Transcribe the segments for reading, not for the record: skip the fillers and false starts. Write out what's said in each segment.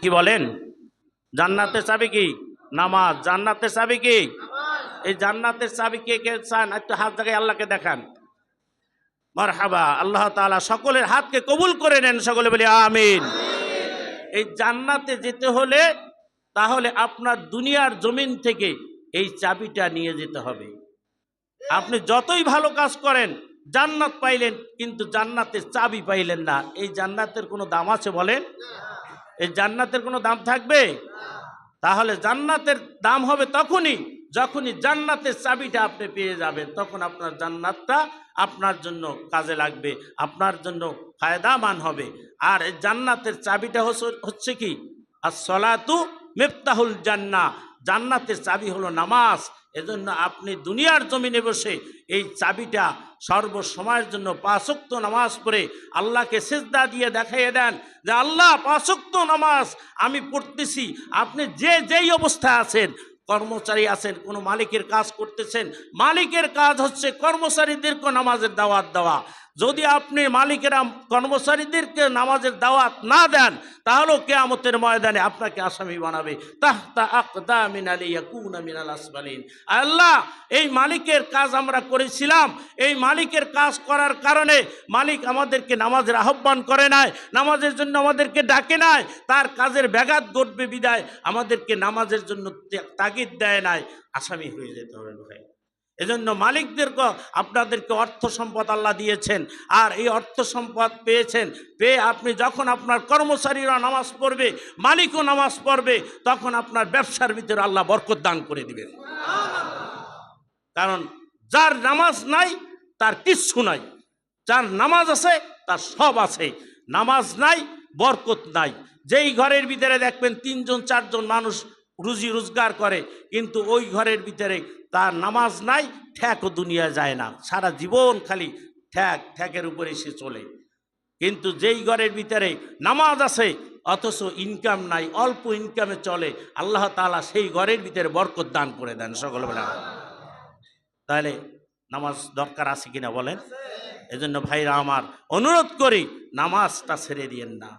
কি বলেন? জান্নাতের চাবি কি? নামাজ। জান্নাতের চাবি কি? এই জান্নাতের চাবি কে কে চান একটু হাত জায়গায় আল্লাহকে দেখান। মারহাবা। আল্লাহ তাআলা সকলের হাতকে কবুল করে নেন, সকলে বলি আমিন। এই জান্নাতে যেতে হলে তাহলে আপনার দুনিয়ার জমিন থেকে এই চাবিটা নিয়ে যেতে হবে। আপনি যতই ভালো কাজ করেন জান্নাত পাইলেন, কিন্তু জান্নাতের চাবি পাইলেন না। এই জান্নাতের কোনো দাম আছে বলেন? এই জান্নাতের কোনো দাম থাকবে? তাহলে জান্নাতের দাম হবে তখনই যখনই জান্নাতের চাবিটা আপনি পেয়ে যাবেন, তখন আপনার জান্নাতটা আপনার জন্য কাজে লাগবে, আপনার জন্য ফায়দামান হবে। আর এই জান্নাতের চাবিটা হচ্ছে কি? as-salatu মিফতাহুল জান্নাহ। জান্নাতের চাবি হলো নামাজ। এজন্য আপনি দুনিয়ার জমিনে বসে এই চাবিটা সর্বসময়ের জন্য 5 ওয়াক্ত নামাজ পড়ে আল্লাহকে সিজদা দিয়ে দেখাইয়ে দেন যে আল্লাহ 5 ওয়াক্ত নামাজ আমি পড়তেছি। আপনি যেই অবস্থায় আছেন, কর্মচারী আছেন, কোনো মালিকের কাজ করতেছেন, মালিকের কাজ হচ্ছে কর্মচারীদেরকে নামাজের দাওয়াত দেওয়া। যদি আপনি মালিকেরা কর্মচারীদেরকে নামাজের দাওয়াত না দেন, তাহলেও কিয়ামতের ময়দানে আপনাকে আসামি বানাবে। তাহতা আকদামিন আলিয়াকুনা মিনাল আসফালিন। আল্লাহ, এই মালিকের কাজ আমরা করেছিলাম, এই মালিকের কাজ করার কারণে মালিক আমাদেরকে নামাজের আহ্বান করে নাই, নামাজের জন্য আমাদেরকে ডাকে নাই, তার কাজের ব্যাঘাত ঘটবে বিদায় আমাদেরকে নামাজের জন্য তাগিদ দেয় নাই, আসামি হয়ে যেতে হবে ভাই। এজন্য মালিকদেরকে আপনাদেরকে অর্থ সম্পদ আল্লাহ দিয়েছেন, আর এই অর্থ সম্পদ পেয়েছেন, পেয়ে আপনি যখন আপনার কর্মচারীরা নামাজ পড়বে, মালিকও নামাজ পড়বে, তখন আপনার ব্যবসার ভিতরে আল্লাহ বরকত দান করে দিবেন। কারণ যার নামাজ নাই তার কিচ্ছু নাই, যার নামাজ আছে তার সব আছে। নামাজ নাই, বরকত নাই। যেই ঘরের ভিতরে দেখবেন 3 জন 4 জন মানুষ রুজি রোজগার করে, কিন্তু ওই ঘরের ভিতরে তার নামাজ নাই, ঠ্যাকও দুনিয়া যায় না, সারা জীবন খালি ঠ্যাকের উপরে সে চলে। কিন্তু যেই ঘরের ভিতরে নামাজ আছে অথচ ইনকাম নাই, অল্প ইনকামে চলে, আল্লাহ তাআলা সেই ঘরের ভিতরে বরকত দান করে দেন, সকলে বলে। তাহলে নামাজ দরকার আছে কিনা বলেন? এজন্য ভাইরা আমার, অনুরোধ করি নামাজটা ছেড়ে দিয়েন না।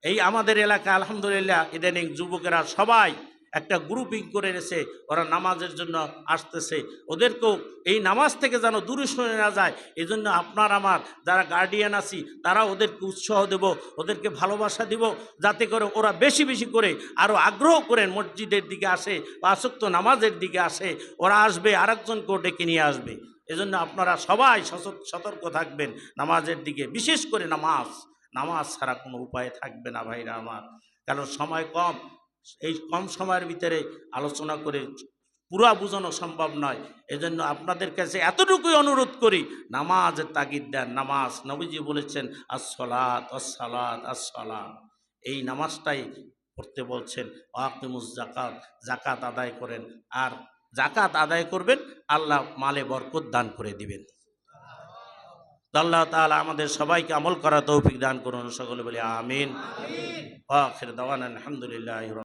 এই আমাদের এলাকা আলহামদুলিল্লাহ ইদানিং যুবকেরা সবাই একটা গ্রুপিং করে এসে ওরা নামাজের জন্য আসতেছে, ওদেরকেও এই নামাজ থেকে যেন দূরে সরে না যায়, এই জন্য আপনার আমার যারা গার্ডিয়ান আছি তারা ওদেরকে উৎসাহ দেব, ওদেরকে ভালোবাসা দিব, যাতে করে ওরা বেশি বেশি করে আরও আগ্রহ করেন মসজিদের দিকে আসে, 5 ওয়াক্ত নামাজের দিকে আসে। ওরা আসবে, আরেকজনকেও ডেকে নিয়ে আসবে। এজন্য আপনারা সবাই সতর্ক থাকবেন নামাজের দিকে, বিশেষ করে নামাজ ছাড়া কোনো উপায় থাকবে না ভাইরা আমার। কারণ সময় কম, এই কম সময়ের ভিতরে আলোচনা করে পুরা বোঝানো সম্ভব নয়। এজন্য আপনাদের কাছে এতটুকুই অনুরোধ করি, নামাজের তাগিদ দেন। নামাজ নবীজি বলেছেন আস-সালাত আস-সালাত আস-সালাত, এই নামাজটাই পড়তে বলছেন। ওয়াকিমুজ যাকাত, যাকাত আদায় করেন, আর যাকাত আদায় করবেন আল্লাহ মালে বরকত দান করে দিবেন। আল্লাহ তাআলা আমাদের সবাইকে আমল করা তৌফিক দান করুন, সকলে বলি আমিন। ওয়া আখির দাওয়ানা আলহামদুলিল্লাহি।